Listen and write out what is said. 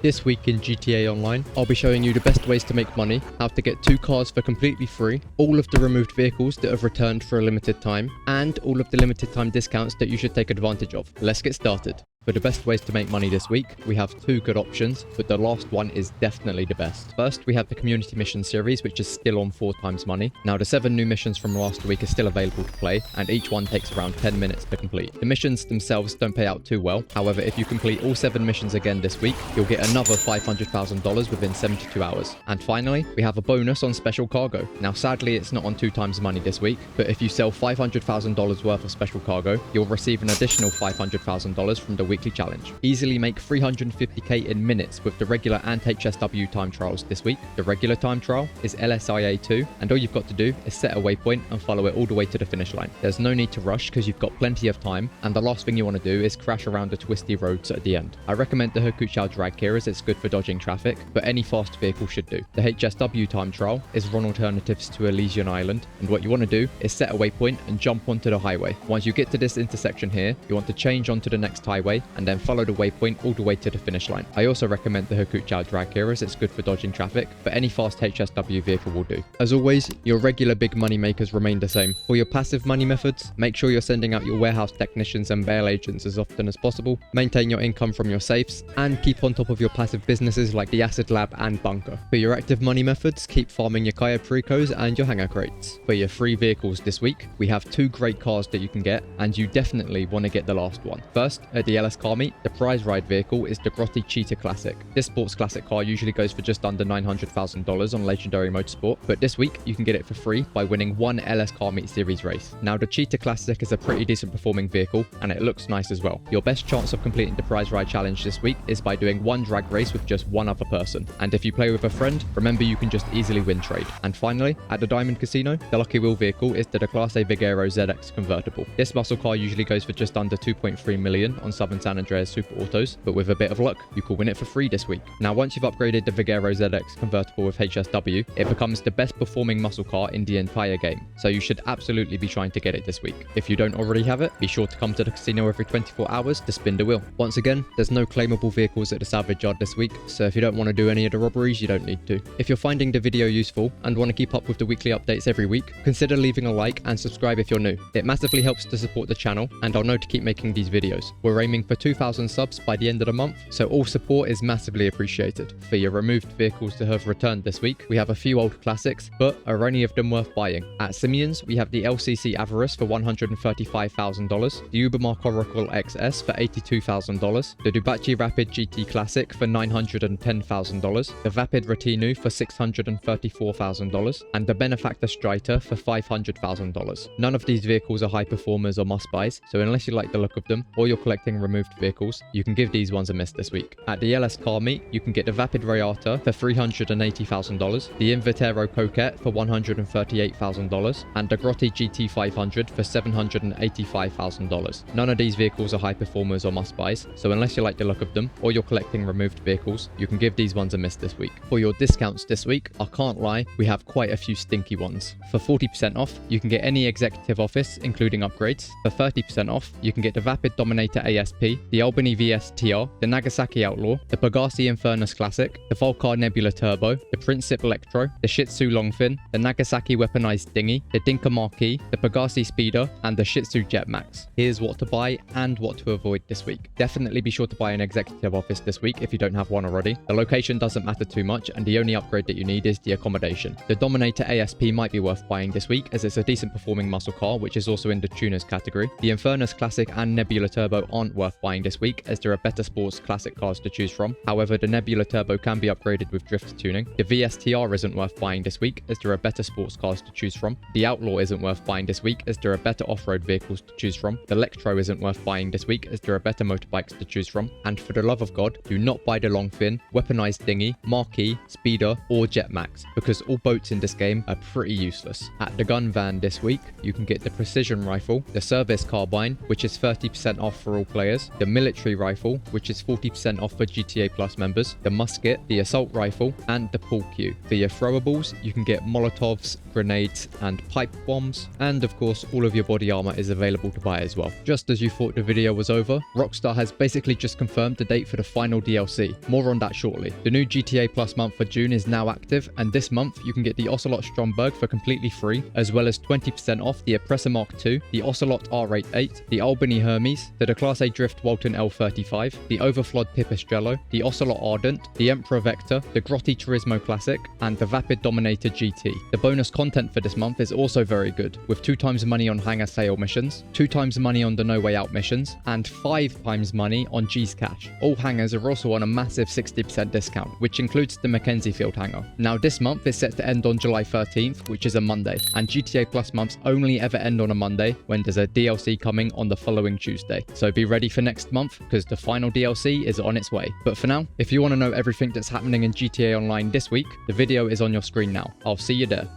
This week in GTA Online, I'll be showing you the best ways to make money, how to get 2 cars for completely free, all of the removed vehicles that have returned for a limited time, and all of the limited time discounts that you should take advantage of. Let's get started. For the best ways to make money this week, we have 2 good options, but the last one is definitely the best. First, we have the community mission series, which is still on 4 times money. Now, the 7 new missions from last week are still available to play, and each one takes around 10 minutes to complete. The missions themselves don't pay out too well. However, if you complete all 7 missions again this week, you'll get another $500,000 within 72 hours. And finally, we have a bonus on special cargo. Now, sadly, it's not on 2 times money this week, but if you sell $500,000 worth of special cargo, you'll receive an additional $500,000 from the weekly challenge. Easily make 350k in minutes with the regular and HSW time trials this week. The regular time trial is LSIA 2, and all you've got to do is set a waypoint and follow it all the way to the finish line. There's no need to rush because you've got plenty of time, and the last thing you want to do is crash around the twisty roads at the end. I recommend the Hakuchou drag here as it's good for dodging traffic, but any fast vehicle should do. The HSW time trial is run alternatives to Elysian Island, and what you want to do is set a waypoint and jump onto the highway. Once you get to this intersection here, you want to change onto the next highway and then follow the waypoint all the way to the finish line. I also recommend the Hakuchou drag here as it's good for dodging traffic, but any fast HSW vehicle will do. As always, your regular big money makers remain the same. For your passive money methods, make sure you're sending out your warehouse technicians and bail agents as often as possible, maintain your income from your safes, and keep on top of your passive businesses like the Acid Lab and Bunker. For your active money methods, keep farming your Kaya Precos and your Hanger Crates. For your free vehicles this week, we have 2 great cars that you can get, and you definitely want to get the last one. First, at the LS Car Meet, the prize ride vehicle is the Grotty Cheetah Classic. This sports classic car usually goes for just under $900,000 on Legendary Motorsport, but this week you can get it for free by winning 1 LS Car Meet Series race. Now, the Cheetah Classic is a pretty decent performing vehicle, and it looks nice as well. Your best chance of completing the prize ride challenge this week is by doing 1 drag race with just 1 other person. And if you play with a friend, remember you can just easily win trade. And finally, at the Diamond Casino, the Lucky Wheel vehicle is the Class A Vigero ZX Convertible. This muscle car usually goes for just under 2.3 million on Southern San Andreas Super Autos, but with a bit of luck, you could win it for free this week. Now, once you've upgraded the Vigero ZX Convertible with HSW, it becomes the best performing muscle car in the entire game, so you should absolutely be trying to get it this week. If you don't already have it, be sure to come to the casino every 24 hours to spin the wheel. Once again, there's no claimable vehicles at the Salvage yard this week, so if you don't want to do any of the robberies, you don't need to. If you're finding the video useful and want to keep up with the weekly updates every week, consider leaving a like and subscribe if you're new. It massively helps to support the channel, and I'll know to keep making these videos. We're aiming for 2,000 subs by the end of the month, so all support is massively appreciated. For your removed vehicles to have returned this week, we have a few old classics, but are any of them worth buying? At Simeon's, we have the LCC Avarice for $135,000, the Ubermark Oracle XS for $82,000, the Dubachi Rapid GT Classic for $910,000, the Vapid Retinu for $634,000, and the Benefactor Streiter for $500,000. None of these vehicles are high performers or must-buys, so unless you like the look of them or you're collecting removed vehicles, you can give these ones a miss this week. At the LS Car Meet, you can get the Vapid Rayata for $380,000, the Invitero Coquette for $138,000, and the Grotti GT 500 for $785,000. None of these vehicles are high performers or must-buys, so unless you like the look of them or you're collecting removed vehicles, you can give these ones a miss this week. For your discounts this week, I can't lie, we have quite a few stinky ones. For 40% off, you can get any executive office, including upgrades. For 30% off, you can get the Vapid Dominator ASP, the Albany VS TR, the Nagasaki Outlaw, the Pegasi Infernus Classic, the Volcar Nebula Turbo, the Princip Electro, the Shih Tzu Longfin, the Nagasaki Weaponized Dinghy, the Dinka Marquis, the Pegasi Speeder, and the Shih Tzu Jet Max. Here's what to buy and what to avoid this week. Definitely be sure to buy an executive office this week if you don't have one already. The location doesn't matter too much, and the only upgrade that you need is the accommodation. The Dominator ASP might be worth buying this week as it's a decent performing muscle car, which is also in the tuners category. The Infernus Classic and Nebula Turbo aren't worth buying this week as there are better sports classic cars to choose from. However, the Nebula Turbo can be upgraded with drift tuning. The VSTR isn't worth buying this week as there are better sports cars to choose from. The Outlaw isn't worth buying this week as there are better off-road vehicles to choose from. The Electro isn't worth buying this week as there are better motorbikes to choose from. And for the love of God, do not buy the Longfin, Weaponized Dinghy, Marquis, Speeder, or Jet Max, because all boats in this game are pretty useless. At the gun van this week, you can get the Precision Rifle, the Service Carbine, which is 30% off for all players, members, the military rifle, which is 40% off for GTA Plus members, the musket, the assault rifle, and the pool cue. For your throwables, you can get Molotovs, grenades, and pipe bombs, and of course, all of your body armor is available to buy as well. Just as you thought the video was over, Rockstar has basically just confirmed the date for the final DLC. More on that shortly. The new GTA Plus month for June is now active, and this month you can get the Ocelot Stromberg for completely free, as well as 20% off the Oppressor Mark II, the Ocelot R88, the Albany Hermes, the Class A Drift Walton L35, the Overflod Pipistrello, the Ocelot Ardent, the Emperor Vector, the Grotti Turismo Classic, and the Vapid Dominator GT. The bonus content for this month is also very good, with 2 times money on hangar sale missions, 2 times money on the No Way Out missions, and 5 times money on G's Cash. All hangars are also on a massive 60% discount, which includes the Mackenzie Field hangar. Now this month is set to end on July 13th, which is a Monday, and GTA Plus months only ever end on a Monday when there's a DLC coming on the following Tuesday. So be ready for next month, because the final DLC is on its way. But for now, if you want to know everything that's happening in GTA Online this week, the video is on your screen now. I'll see you there.